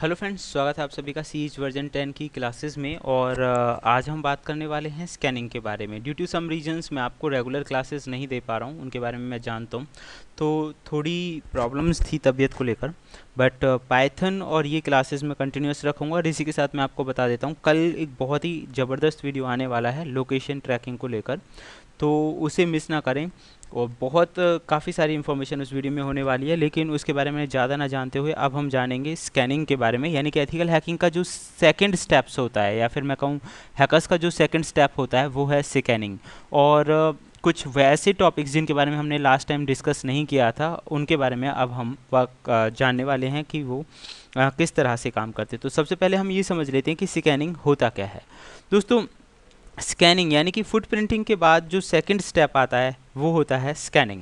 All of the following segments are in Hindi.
हेलो फ्रेंड्स, स्वागत है आप सभी का सीईच वर्जन 10 की क्लासेस में। और आज हम बात करने वाले हैं स्कैनिंग के बारे में। ड्यू टू सम रीजंस मैं आपको रेगुलर क्लासेस नहीं दे पा रहा हूँ, उनके बारे में मैं जानता हूँ। तो थोड़ी प्रॉब्लम्स थी तबीयत को लेकर, बट पाइथन और ये क्लासेस मैं कंटिन्यूस रखूँगा। और इसी के साथ मैं आपको बता देता हूँ, कल एक बहुत ही ज़बरदस्त वीडियो आने वाला है लोकेशन ट्रैकिंग को लेकर, तो उसे मिस ना करें। और बहुत काफ़ी सारी इन्फॉर्मेशन उस वीडियो में होने वाली है, लेकिन उसके बारे में ज़्यादा ना जानते हुए अब हम जानेंगे स्कैनिंग के बारे में। यानी कि एथिकल हैकिंग का जो सेकंड स्टेप्स होता है, या फिर मैं कहूँ हैकर्स का जो सेकंड स्टेप होता है, वो है स्कैनिंग। और कुछ वैसे टॉपिक्स जिनके बारे में हमने लास्ट टाइम डिस्कस नहीं किया था, उनके बारे में अब हम जानने वाले हैं कि वो किस तरह से काम करते। तो सबसे पहले हम ये समझ लेते हैं कि स्कैनिंग होता क्या है। दोस्तों, स्कैनिंग यानी कि फुटप्रिंटिंग के बाद जो सेकंड स्टेप आता है वो होता है स्कैनिंग।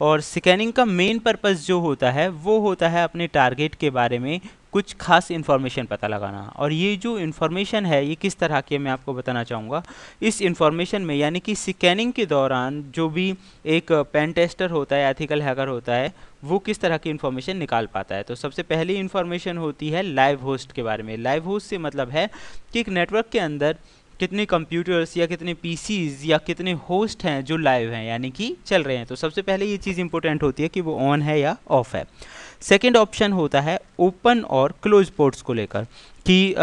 और स्कैनिंग का मेन पर्पस जो होता है वो होता है अपने टारगेट के बारे में कुछ खास इन्फॉर्मेशन पता लगाना। और ये जो इन्फॉर्मेशन है ये किस तरह की है मैं आपको बताना चाहूँगा। इस इन्फॉर्मेशन में यानी कि स्कैनिंग के दौरान जो भी एक पेन टेस्टर होता है, एथिकल हैकर होता है, वो किस तरह की इन्फॉर्मेशन निकाल पाता है। तो सबसे पहली इन्फॉर्मेशन होती है लाइव होस्ट के बारे में। लाइव होस्ट से मतलब है कि एक नेटवर्क के अंदर कितने कंप्यूटर्स या कितने पीसीज या कितने होस्ट हैं जो लाइव हैं, यानी कि चल रहे हैं। तो सबसे पहले ये चीज़ इंपॉर्टेंट होती है कि वो ऑन है या ऑफ है। सेकंड ऑप्शन होता है ओपन और क्लोज पोर्ट्स को लेकर, कि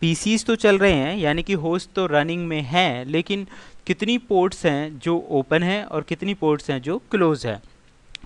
पीसीज तो चल रहे हैं यानी कि होस्ट तो रनिंग में हैं, लेकिन कितनी पोर्ट्स हैं जो ओपन हैं और कितनी पोर्ट्स हैं जो क्लोज है।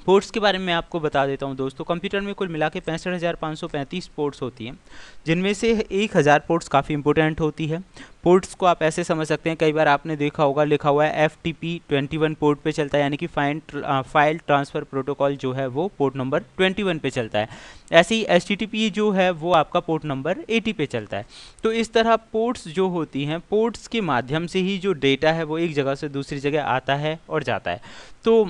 पोर्ट्स के बारे में आपको बता देता हूं दोस्तों। कंप्यूटर में कुल मिला के 65,535 पोर्ट्स होती हैं, जिनमें से 1,000 पोर्ट्स काफ़ी इंपॉर्टेंट होती है। पोर्ट्स को आप ऐसे समझ सकते हैं, कई बार आपने देखा होगा लिखा हुआ है FTP21 पोर्ट पे चलता है, यानी कि फाइल ट्रांसफ़र प्रोटोकॉल जो है वो पोर्ट नंबर 21 पे चलता है। ऐसे ही HTTP जो है वो आपका पोर्ट नंबर 80 पे चलता है। तो इस तरह पोर्ट्स जो होती हैं, पोर्ट्स के माध्यम से ही जो डेटा है वो एक जगह से दूसरी जगह आता है और जाता है। तो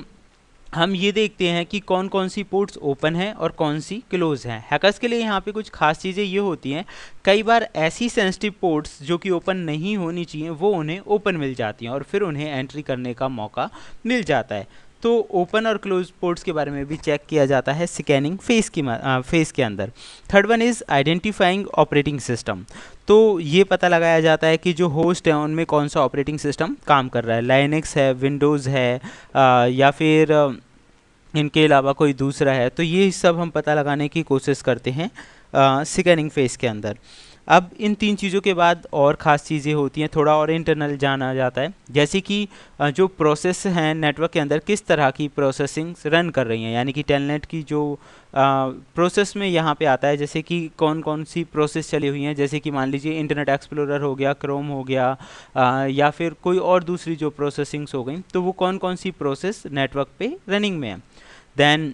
हम ये देखते हैं कि कौन कौन सी पोर्ट्स ओपन हैं और कौन सी क्लोज हैं। हैकर्स के लिए यहाँ पे कुछ खास चीज़ें ये होती हैं, कई बार ऐसी सेंसिटिव पोर्ट्स जो कि ओपन नहीं होनी चाहिए वो उन्हें ओपन मिल जाती हैं और फिर उन्हें एंट्री करने का मौका मिल जाता है। तो ओपन और क्लोज पोर्ट्स के बारे में भी चेक किया जाता है स्कैनिंग फेस के अंदर। Third one is identifying operating system. तो ये पता लगाया जाता है कि जो होस्ट है उनमें कौन सा ऑपरेटिंग सिस्टम काम कर रहा है, लाइनक्स है, विंडोज़ है, या फिर इनके अलावा कोई दूसरा है। तो ये सब हम पता लगाने की कोशिश करते हैं स्कैनिंग फेस के अंदर। अब इन तीन चीज़ों के बाद और ख़ास चीज़ें होती हैं, थोड़ा और इंटरनल जाना जाता है, जैसे कि जो प्रोसेस हैं नेटवर्क के अंदर किस तरह की प्रोसेसिंग रन कर रही हैं। यानी कि टेलनेट की जो प्रोसेस में यहाँ पे आता है, जैसे कि कौन कौन सी प्रोसेस चली हुई हैं, जैसे कि मान लीजिए इंटरनेट एक्सप्लोरर हो गया, क्रोम हो गया, या फिर कोई और दूसरी जो प्रोसेसिंग्स हो गई, तो वो कौन कौन सी प्रोसेस नेटवर्क पे रनिंग में है। देन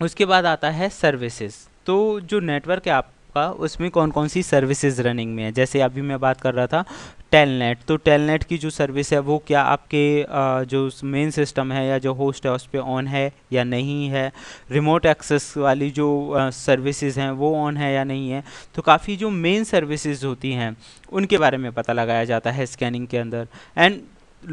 उसके बाद आता है सर्विसेज। तो जो नेटवर्क है आपका उसमें कौन कौन सी सर्विसेज रनिंग में है। जैसे अभी मैं बात कर रहा था टेलनेट, तो टेलनेट की जो सर्विस है वो क्या आपके जो मेन सिस्टम है या जो होस्ट है उस पर ऑन है या नहीं है। रिमोट एक्सेस वाली जो सर्विसेज हैं वो ऑन है या नहीं है। तो काफ़ी जो मेन सर्विसेज होती हैं उनके बारे में पता लगाया जाता है स्कैनिंग के अंदर। एंड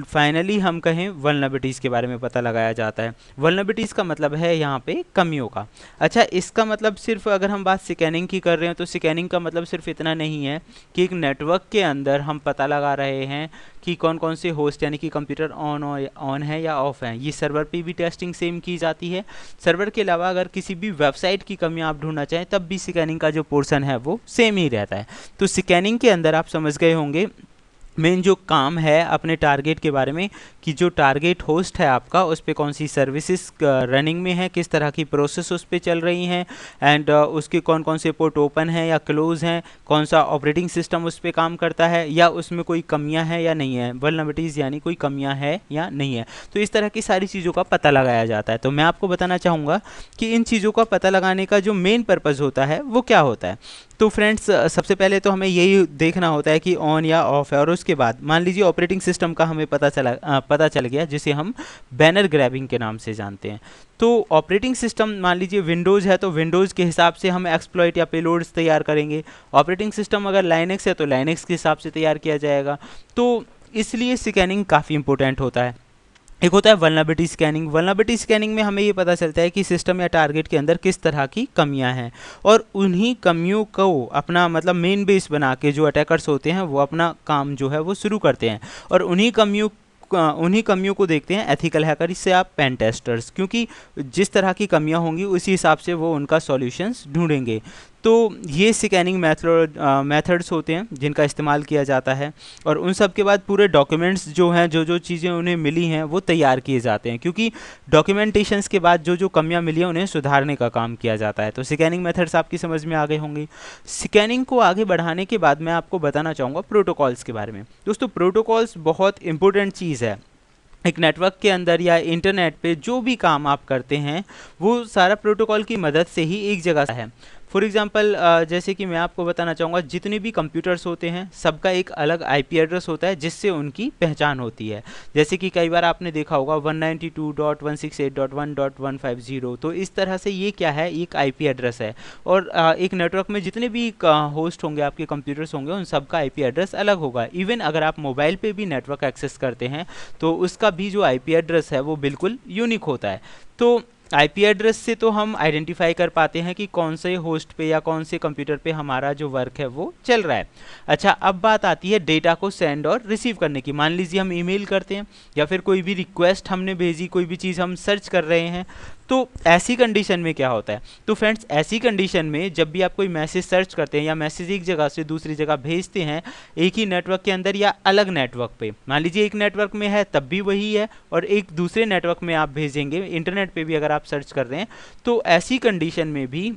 फाइनली हम कहें वल्नरेबिलिटीज़ के बारे में पता लगाया जाता है। वल्नरेबिलिटीज़ का मतलब है यहाँ पे कमियों का। अच्छा, इसका मतलब सिर्फ अगर हम बात स्कैनिंग की कर रहे हैं तो स्कैनिंग का मतलब सिर्फ इतना नहीं है कि एक नेटवर्क के अंदर हम पता लगा रहे हैं कि कौन कौन से होस्ट यानी कि कंप्यूटर ऑन है या ऑफ है। ये सर्वर पे भी टेस्टिंग सेम की जाती है। सर्वर के अलावा अगर किसी भी वेबसाइट की कमियाँ आप ढूंढना चाहें तब भी स्कैनिंग का जो पोर्शन है वो सेम ही रहता है। तो स्कैनिंग के अंदर आप समझ गए होंगे मेन जो काम है अपने टारगेट के बारे में, कि जो टारगेट होस्ट है आपका उस पर कौन सी सर्विसेज रनिंग में है, किस तरह की प्रोसेस उस पर चल रही हैं, एंड उसके कौन कौन से पोर्ट ओपन हैं या क्लोज हैं, कौन सा ऑपरेटिंग सिस्टम उस पर काम करता है या उसमें कोई कमियां हैं या नहीं है, वल्नरेबिलिटीज़ यानी कोई कमियां है या नहीं है। तो इस तरह की सारी चीज़ों का पता लगाया जाता है। तो मैं आपको बताना चाहूँगा कि इन चीज़ों का पता लगाने का जो मेन पर्पज़ होता है वो क्या होता है। तो फ्रेंड्स, सबसे पहले तो हमें यही देखना होता है कि ऑन या ऑफ है। और उसके बाद मान लीजिए ऑपरेटिंग सिस्टम का हमें पता चल गया, जिसे हम बैनर ग्रैबिंग के नाम से जानते हैं। तो ऑपरेटिंग सिस्टम मान लीजिए विंडोज़ है तो विंडोज़ के हिसाब से हम एक्सप्लॉइट या पेलोड्स तैयार करेंगे। ऑपरेटिंग सिस्टम अगर लाइनक्स है तो लाइनक्स के हिसाब से तैयार किया जाएगा। तो इसलिए स्कैनिंग काफ़ी इंपॉर्टेंट होता है। एक होता है वल्नरेबिलिटी स्कैनिंग। वल्नरेबिलिटी स्कैनिंग में हमें ये पता चलता है कि सिस्टम या टारगेट के अंदर किस तरह की कमियां हैं, और उन्हीं कमियों को अपना मतलब मेन बेस बना के जो अटैकर्स होते हैं वो अपना काम जो है वो शुरू करते हैं, और उन्हीं कमियों को देखते हैं एथिकल हैकर से आप पेन टेस्टर्स, क्योंकि जिस तरह की कमियां होंगी उसी हिसाब से वो उनका सॉल्यूशंस ढूंढेंगे। तो ये स्कैनिंग मेथड्स होते हैं जिनका इस्तेमाल किया जाता है, और उन सब के बाद पूरे डॉक्यूमेंट्स जो हैं, जो जो चीज़ें उन्हें मिली हैं वो तैयार किए जाते हैं, क्योंकि डॉक्यूमेंटेशंस के बाद जो जो कमियां मिली हैं उन्हें सुधारने का काम किया जाता है। तो स्कैनिंग मेथड्स आपकी समझ में आ गए होंगे। स्कैनिंग को आगे बढ़ाने के बाद मैं आपको बताना चाहूँगा प्रोटोकॉल्स के बारे में। दोस्तों, प्रोटोकॉल्स बहुत इंपॉर्टेंट चीज़ है। एक नेटवर्क के अंदर या इंटरनेट पे जो भी काम आप करते हैं वो सारा प्रोटोकॉल की मदद से ही एक जगह से है। फॉर एग्जांपल जैसे कि मैं आपको बताना चाहूँगा, जितने भी कंप्यूटर्स होते हैं सबका एक अलग आईपी एड्रेस होता है जिससे उनकी पहचान होती है। जैसे कि कई बार आपने देखा होगा 192.168.1.150, तो इस तरह से ये क्या है, एक आईपी एड्रेस है। और एक नेटवर्क में जितने भी होस्ट होंगे, आपके कंप्यूटर्स होंगे, उन सबका आईपी एड्रेस अलग होगा। इवन अगर आप मोबाइल पे भी नेटवर्क एक्सेस करते हैं तो उसका भी जो आईपी एड्रेस है वो बिल्कुल यूनिक होता है। तो आईपी एड्रेस से तो हम आइडेंटिफाई कर पाते हैं कि कौन से होस्ट पे या कौन से कंप्यूटर पे हमारा जो वर्क है वो चल रहा है। अच्छा, अब बात आती है डेटा को सेंड और रिसीव करने की। मान लीजिए हम ईमेल करते हैं या फिर कोई भी रिक्वेस्ट हमने भेजी, कोई भी चीज़ हम सर्च कर रहे हैं, तो ऐसी कंडीशन में क्या होता है। तो फ्रेंड्स, ऐसी कंडीशन में जब भी आप कोई मैसेज सर्च करते हैं या मैसेज एक जगह से दूसरी जगह भेजते हैं, एक ही नेटवर्क के अंदर या अलग नेटवर्क पे, मान लीजिए एक नेटवर्क में है तब भी वही है, और एक दूसरे नेटवर्क में आप भेजेंगे, इंटरनेट पे भी अगर आप सर्च कर रहे हैं, तो ऐसी कंडीशन में भी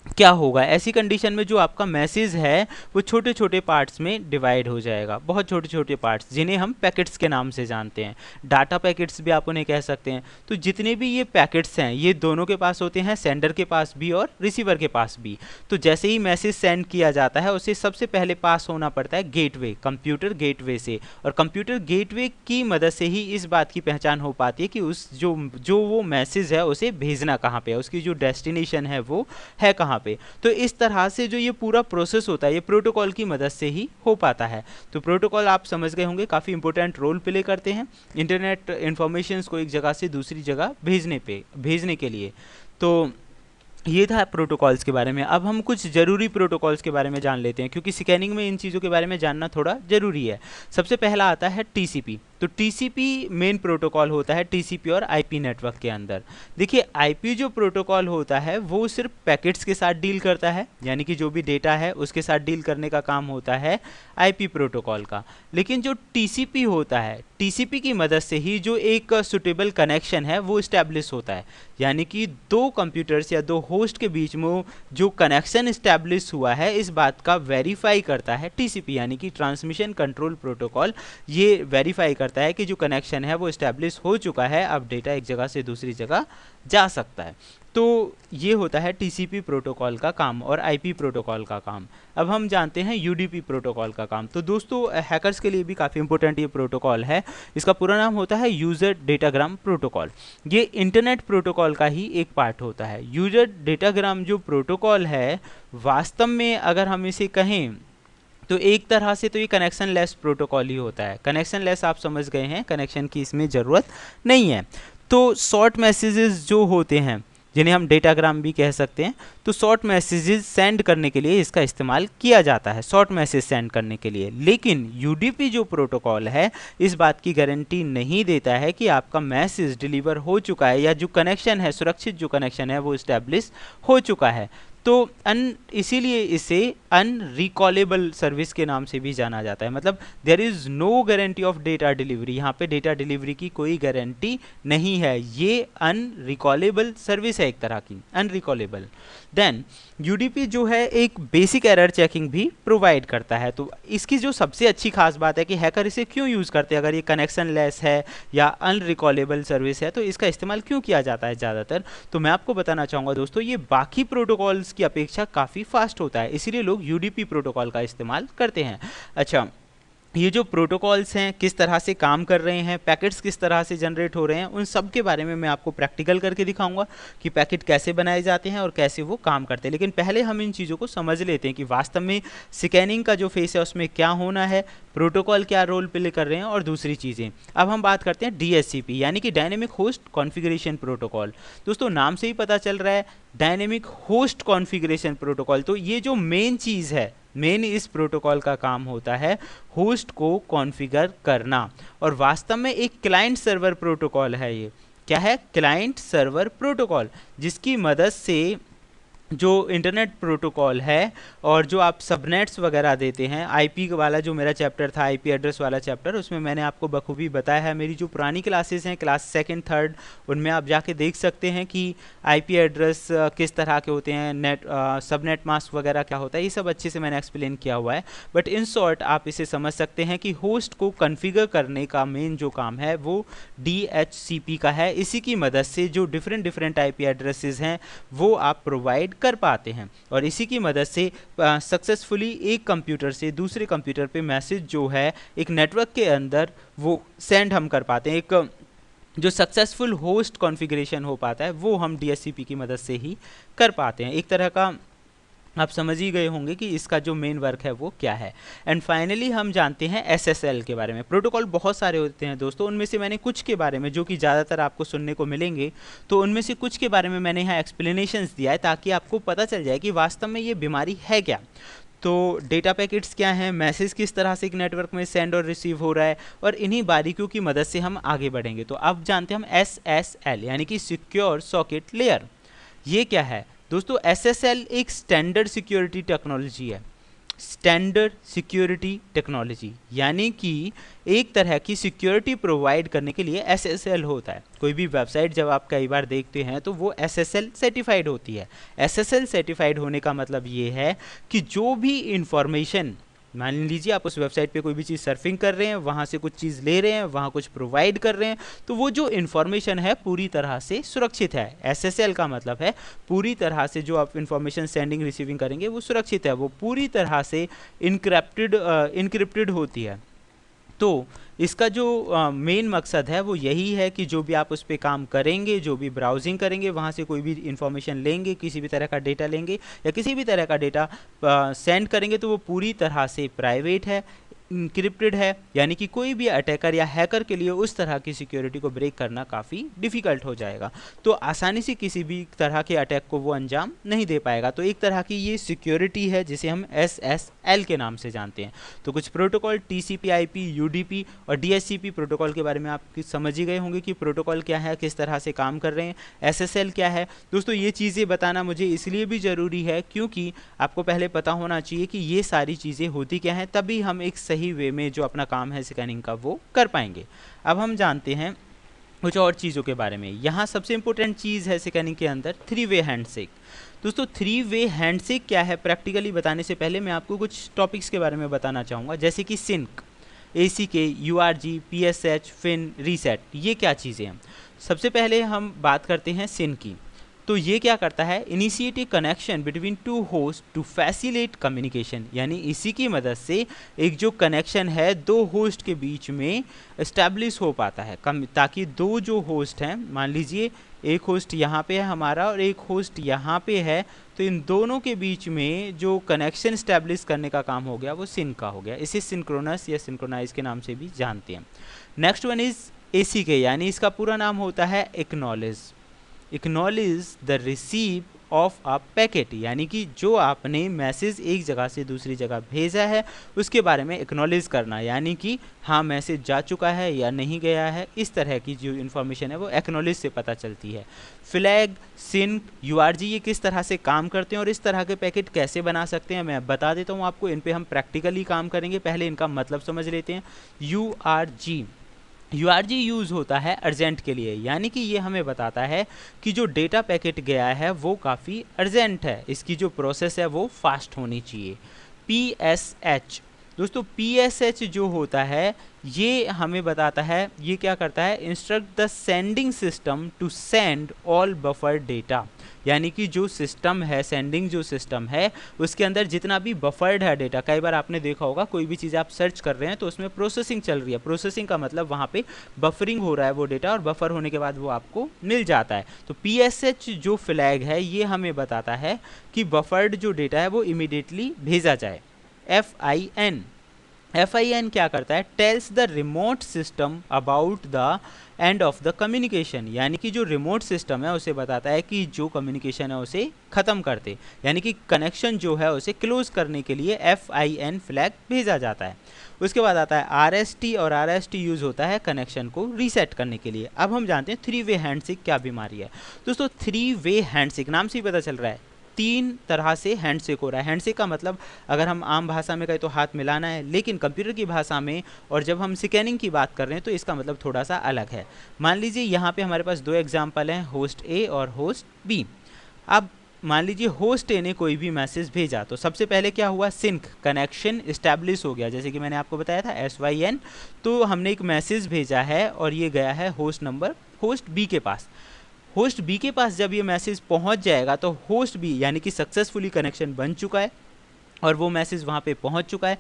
क्या होगा, ऐसी कंडीशन में जो आपका मैसेज है वो छोटे छोटे पार्ट्स में डिवाइड हो जाएगा, बहुत छोटे छोटे पार्ट्स, जिन्हें हम पैकेट्स के नाम से जानते हैं। डाटा पैकेट्स भी आप उन्हें कह सकते हैं। तो जितने भी ये पैकेट्स हैं ये दोनों के पास होते हैं, सेंडर के पास भी और रिसीवर के पास भी। तो जैसे ही मैसेज सेंड किया जाता है उसे सबसे पहले पास होना पड़ता है गेटवे, कंप्यूटर गेटवे से, और कंप्यूटर गेटवे की मदद से ही इस बात की पहचान हो पाती है कि उस जो वो मैसेज है उसे भेजना कहाँ पे है, उसकी जो डेस्टिनेशन है वो है कहाँ पे। तो इस तरह से जो ये पूरा प्रोसेस होता है ये प्रोटोकॉल की मदद से ही हो पाता है। तो प्रोटोकॉल आप समझ गए होंगे काफ़ी इंपॉर्टेंट रोल प्ले करते हैं इंटरनेट इंफॉर्मेशंस को एक जगह से दूसरी जगह भेजने के लिए। तो ये था प्रोटोकॉल्स के बारे में। अब हम कुछ ज़रूरी प्रोटोकॉल्स के बारे में जान लेते हैं, क्योंकि स्कैनिंग में इन चीज़ों के बारे में जानना थोड़ा ज़रूरी है। सबसे पहला आता है टीसीपी। तो टीसीपी मेन प्रोटोकॉल होता है टीसीपी और आईपी नेटवर्क के अंदर। देखिए, आईपी जो प्रोटोकॉल होता है वो सिर्फ पैकेट्स के साथ डील करता है, यानी कि जो भी डेटा है उसके साथ डील करने का काम होता है आईपी प्रोटोकॉल का। लेकिन जो टीसीपी होता है, टीसीपी की मदद से ही जो एक सुटेबल कनेक्शन है वो इस्टेब्लिश होता है, यानी कि दो कंप्यूटर्स या दो होस्ट के बीच में जो कनेक्शन इस्टेब्लिश हुआ है इस बात का वेरीफाई करता है टीसीपी, यानी कि ट्रांसमिशन कंट्रोल प्रोटोकॉल। ये वेरीफाई करता है कि जो कनेक्शन है वो इस्टेब्लिश हो चुका है, अब डेटा एक जगह से दूसरी जगह जा सकता है। तो ये होता है टीसीपी प्रोटोकॉल का काम और आईपी प्रोटोकॉल का काम। अब हम जानते हैं यूडीपी प्रोटोकॉल का काम। तो दोस्तों, हैकर्स के लिए भी काफ़ी इंपॉर्टेंट ये प्रोटोकॉल है। इसका पूरा नाम होता है यूज़र डेटाग्राम प्रोटोकॉल। ये इंटरनेट प्रोटोकॉल का ही एक पार्ट होता है। यूज़र डेटाग्राम जो प्रोटोकॉल है, वास्तव में अगर हम इसे कहें तो एक तरह से तो ये कनेक्शन लेस प्रोटोकॉल ही होता है। कनेक्शन लेस आप समझ गए हैं, कनेक्शन की इसमें ज़रूरत नहीं है। तो शॉर्ट मैसेजेस जो होते हैं, जिन्हें हम डेटाग्राम भी कह सकते हैं, तो शॉर्ट मैसेजेस सेंड करने के लिए इसका इस्तेमाल किया जाता है, शॉर्ट मैसेज सेंड करने के लिए। लेकिन यूडीपी जो प्रोटोकॉल है इस बात की गारंटी नहीं देता है कि आपका मैसेज डिलीवर हो चुका है या जो कनेक्शन है, सुरक्षित जो कनेक्शन है वो इस्टेब्लिश हो चुका है। तो इसीलिए इसे अनरिकॉलेबल सर्विस के नाम से भी जाना जाता है। मतलब there is no guarantee of data delivery, यहाँ पे डेटा डिलीवरी की कोई गारंटी नहीं है। ये अनरिकॉलेबल सर्विस है, एक तरह की अनरिकॉलेबल। देन यूडीपी जो है एक बेसिक एरर चेकिंग भी प्रोवाइड करता है। तो इसकी जो सबसे अच्छी खास बात है कि हैकर इसे क्यों यूज़ करते हैं, अगर ये कनेक्शन लेस है या अनरिकॉलेबल सर्विस है तो इसका इस्तेमाल क्यों किया जाता है ज़्यादातर। तो मैं आपको बताना चाहूँगा दोस्तों, ये बाकी प्रोटोकॉल्स की अपेक्षा काफ़ी फास्ट होता है, इसीलिए लोग यूडीपी प्रोटोकॉल का इस्तेमाल करते हैं। अच्छा, ये जो प्रोटोकॉल्स हैं किस तरह से काम कर रहे हैं, पैकेट्स किस तरह से जनरेट हो रहे हैं, उन सब के बारे में मैं आपको प्रैक्टिकल करके दिखाऊंगा कि पैकेट कैसे बनाए जाते हैं और कैसे वो काम करते हैं। लेकिन पहले हम इन चीज़ों को समझ लेते हैं कि वास्तव में स्कैनिंग का जो फेस है उसमें क्या होना है, प्रोटोकॉल क्या रोल प्ले कर रहे हैं और दूसरी चीज़ें। अब हम बात करते हैं DHCP यानी कि डायनेमिक होस्ट कॉन्फ़िगरेशन प्रोटोकॉल। दोस्तों नाम से ही पता चल रहा है डायनेमिक होस्ट कॉन्फ़िगरेशन प्रोटोकॉल, तो ये जो मेन चीज़ है, मेन इस प्रोटोकॉल का काम होता है होस्ट को कॉन्फ़िगर करना। और वास्तव में एक क्लाइंट सर्वर प्रोटोकॉल है। ये क्या है? क्लाइंट सर्वर प्रोटोकॉल, जिसकी मदद से जो इंटरनेट प्रोटोकॉल है और जो आप सबनेट्स वगैरह देते हैं, आईपी वाला जो मेरा चैप्टर था, आईपी एड्रेस वाला चैप्टर, उसमें मैंने आपको बखूबी बताया है। मेरी जो पुरानी क्लासेस हैं, क्लास सेकंड थर्ड, उनमें आप जाके देख सकते हैं कि आईपी एड्रेस किस तरह के होते हैं, नेट सबनेट मास्क वगैरह क्या होता है, ये सब अच्छे से मैंने एक्सप्लेन किया हुआ है। बट इन शॉर्ट आप इसे समझ सकते हैं कि होस्ट को कन्फिगर करने का मेन जो काम है वो DHCP का है। इसी की मदद से जो डिफरेंट आईपी एड्रेसेस हैं वो आप प्रोवाइड कर पाते हैं और इसी की मदद से सक्सेसफुली एक कंप्यूटर से दूसरे कंप्यूटर पे मैसेज जो है एक नेटवर्क के अंदर वो सेंड हम कर पाते हैं। एक जो सक्सेसफुल होस्ट कॉन्फ़िगरेशन हो पाता है वो हम DHCP की मदद से ही कर पाते हैं। एक तरह का आप समझ ही गए होंगे कि इसका जो मेन वर्क है वो क्या है। एंड फाइनली हम जानते हैं SSL के बारे में। प्रोटोकॉल बहुत सारे होते हैं दोस्तों, उनमें से मैंने कुछ के बारे में, जो कि ज़्यादातर आपको सुनने को मिलेंगे, तो उनमें से कुछ के बारे में मैंने यहाँ एक्सप्लेनेशंस दिया है ताकि आपको पता चल जाए कि वास्तव में ये बीमारी है क्या। तो डेटा पैकेट्स क्या हैं, मैसेज किस तरह से एक नेटवर्क में सेंड और रिसीव हो रहा है, और इन्हीं बारीकियों की मदद से हम आगे बढ़ेंगे। तो अब जानते हैं हम SSL यानी कि सिक्योर सॉकेट लेयर। ये क्या है दोस्तों? SSL एक स्टैंडर्ड सिक्योरिटी टेक्नोलॉजी है। स्टैंडर्ड सिक्योरिटी टेक्नोलॉजी यानी कि एक तरह की सिक्योरिटी प्रोवाइड करने के लिए SSL होता है। कोई भी वेबसाइट जब आप कई बार देखते हैं तो वो SSL सर्टिफाइड होती है। SSL सर्टिफाइड होने का मतलब ये है कि जो भी इंफॉर्मेशन, मान लीजिए आप उस वेबसाइट पे कोई भी चीज़ सर्फिंग कर रहे हैं, वहाँ से कुछ चीज़ ले रहे हैं, वहाँ कुछ प्रोवाइड कर रहे हैं, तो वो जो इन्फॉर्मेशन है पूरी तरह से सुरक्षित है। SSL का मतलब है पूरी तरह से जो आप इन्फॉर्मेशन सेंडिंग रिसीविंग करेंगे वो सुरक्षित है, वो पूरी तरह से इनक्रिप्टेड होती है। तो इसका जो मेन मकसद है वो यही है कि जो भी आप उस पर काम करेंगे, जो भी ब्राउजिंग करेंगे, वहाँ से कोई भी इंफॉर्मेशन लेंगे, किसी भी तरह का डेटा लेंगे या किसी भी तरह का डेटा सेंड करेंगे, तो वो पूरी तरह से प्राइवेट है, इंक्रिप्टेड है, यानी कि कोई भी अटैकर या हैकर के लिए उस तरह की सिक्योरिटी को ब्रेक करना काफ़ी डिफ़िकल्ट हो जाएगा। तो आसानी से किसी भी तरह के अटैक को वो अंजाम नहीं दे पाएगा। तो एक तरह की ये सिक्योरिटी है जिसे हम SSL के नाम से जानते हैं। तो कुछ प्रोटोकॉल TCP/IP, UDP और DHCP प्रोटोकॉल के बारे में आप समझ ही गए होंगे कि प्रोटोकॉल क्या है, किस तरह से काम कर रहे हैं। SSL क्या है दोस्तों, ये चीज़ें बताना मुझे इसलिए भी ज़रूरी है क्योंकि आपको पहले पता होना चाहिए कि ये सारी चीज़ें होती क्या हैं, तभी हम एक सही वे में जो अपना काम है स्कैनिंग का वो कर पाएंगे। अब हम जानते हैं कुछ और चीज़ों के बारे में। यहाँ सबसे इंपॉर्टेंट चीज़ है स्कैनिंग के अंदर 3-वे हैंडशेक। दोस्तों 3-वे हैंडशेक क्या है, प्रैक्टिकली बताने से पहले मैं आपको कुछ टॉपिक्स के बारे में बताना चाहूँगा, जैसे कि sync, ACK, URG, PSH, FIN, reset. ये क्या चीज़ें हैं? सबसे पहले हम बात करते हैं सिंक की। तो ये क्या करता है? Initiate a connection between two host to facilitate communication, यानी इसी की मदद से एक जो कनेक्शन है दो होस्ट के बीच में इस्टेब्लिश हो पाता है, ताकि दो जो होस्ट हैं, मान लीजिए एक होस्ट यहाँ पे है हमारा और एक होस्ट यहाँ पे है, तो इन दोनों के बीच में जो कनेक्शन इस्टेब्लिश करने का काम हो गया वो सिंक का हो गया। इसे सिंक्रोनस या सिंक्रोनाइज के नाम से भी जानते हैं। नेक्स्ट वन इज ACK, यानी इसका पूरा नाम होता है acknowledge the receive of a packet, यानी कि जो आपने मैसेज एक जगह से दूसरी जगह भेजा है उसके बारे में एक्नॉलेज करना, यानी कि हाँ मैसेज जा चुका है या नहीं गया है, इस तरह की जो इन्फॉर्मेशन है वो एक्नॉलेज से पता चलती है। फ्लैग, सिंक, URG ये किस तरह से काम करते हैं और इस तरह के पैकेट कैसे बना सकते हैं मैं बता देता हूँ आपको। इन पे हम प्रैक्टिकली काम करेंगे, पहले इनका मतलब समझ लेते हैं। URG यूज़ होता है अर्जेंट के लिए, यानी कि ये हमें बताता है कि जो डेटा पैकेट गया है वो काफ़ी अर्जेंट है, इसकी जो प्रोसेस है वो फास्ट होनी चाहिए। PSH दोस्तों PSH जो होता है ये हमें बताता है, ये क्या करता है, instruct the sending system to send all buffer data, यानी कि जो सिस्टम है, सेंडिंग जो सिस्टम है उसके अंदर जितना भी बफर्ड है डेटा, कई बार आपने देखा होगा कोई भी चीज़ आप सर्च कर रहे हैं तो उसमें प्रोसेसिंग चल रही है, प्रोसेसिंग का मतलब वहाँ पे बफरिंग हो रहा है वो डेटा, और बफर होने के बाद वो आपको मिल जाता है। तो PSH जो फ्लैग है ये हमें बताता है कि बफर्ड जो डेटा है वो इमीडिएटली भेजा जाए। FIN क्या करता है, tells the remote system about the end of the communication, यानी कि जो रिमोट सिस्टम है उसे बताता है कि जो कम्युनिकेशन है उसे ख़त्म कर दे, यानी कि कनेक्शन जो है उसे क्लोज करने के लिए FIN फ्लैग भेजा जाता है। उसके बाद आता है RST, और RST यूज़ होता है कनेक्शन को रीसेट करने के लिए। अब हम जानते हैं 3 वे हैंडशेक क्या बीमारी है। दोस्तों 3 वे हैंडशेक नाम से ही पता चल रहा है 3 तरह से हैंडशेक हो रहा है। हैंडशेक का मतलब अगर हम आम भाषा में कहें तो हाथ मिलाना है, लेकिन कंप्यूटर की भाषा में और जब हम स्कैनिंग की बात कर रहे हैं तो इसका मतलब थोड़ा सा अलग है। मान लीजिए यहाँ पे हमारे पास 2 एग्जाम्पल हैं, होस्ट ए और होस्ट बी। अब मान लीजिए होस्ट ए ने कोई भी मैसेज भेजा तो सबसे पहले क्या हुआ, सिंक कनेक्शन इस्टेब्लिश हो गया, जैसे कि मैंने आपको बताया था SYN। तो हमने एक मैसेज भेजा है और ये गया है होस्ट नंबर होस्ट बी के पास। होस्ट बी के पास जब ये मैसेज पहुंच जाएगा तो होस्ट बी यानी कि सक्सेसफुली कनेक्शन बन चुका है और वो मैसेज वहाँ पे पहुंच चुका है।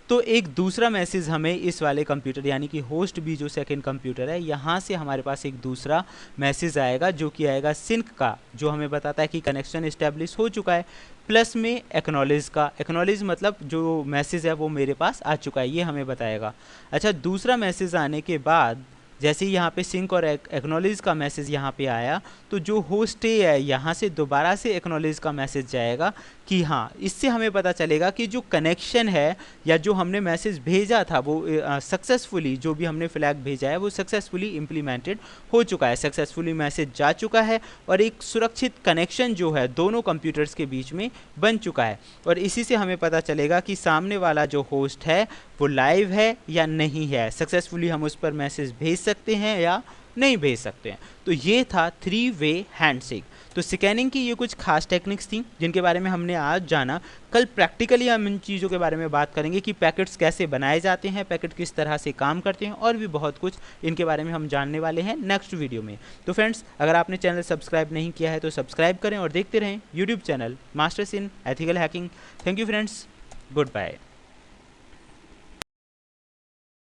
तो एक दूसरा मैसेज हमें इस वाले कंप्यूटर यानी कि होस्ट बी जो सेकंड कंप्यूटर है यहाँ से हमारे पास एक दूसरा मैसेज आएगा जो कि आएगा सिंक का, जो हमें बताता है कि कनेक्शन इस्टेब्लिश हो चुका है, प्लस में एक्नॉलेज का। एक्नॉलेज मतलब जो मैसेज है वो मेरे पास आ चुका है, ये हमें बताएगा। अच्छा, दूसरा मैसेज आने के बाद जैसे ही यहाँ पे सिंक और एक्नॉलेज का मैसेज यहाँ पे आया तो जो होस्ट ए है यहाँ से दोबारा से एक्नॉलेज का मैसेज जाएगा कि हाँ, इससे हमें पता चलेगा कि जो कनेक्शन है या जो हमने मैसेज भेजा था वो सक्सेसफुली, जो भी हमने फ्लैग भेजा है वो सक्सेसफुली इम्प्लीमेंटेड हो चुका है, सक्सेसफुली मैसेज जा चुका है और एक सुरक्षित कनेक्शन जो है दोनों कंप्यूटर्स के बीच में बन चुका है। और इसी से हमें पता चलेगा कि सामने वाला जो होस्ट है वो लाइव है या नहीं है, सक्सेसफुली हम उस पर मैसेज भेज सकते हैं या नहीं भेज सकते हैं। तो ये था 3 वे हैंडशेक। तो स्कैनिंग की ये कुछ खास टेक्निक्स थी जिनके बारे में हमने आज जाना। कल प्रैक्टिकली हम इन चीज़ों के बारे में बात करेंगे कि पैकेट्स कैसे बनाए जाते हैं, पैकेट किस तरह से काम करते हैं, और भी बहुत कुछ इनके बारे में हम जानने वाले हैं नेक्स्ट वीडियो में। तो फ्रेंड्स, अगर आपने चैनल सब्सक्राइब नहीं किया है तो सब्सक्राइब करें और देखते रहें YouTube channel masters in ethical hacking. Thank you friends, good bye.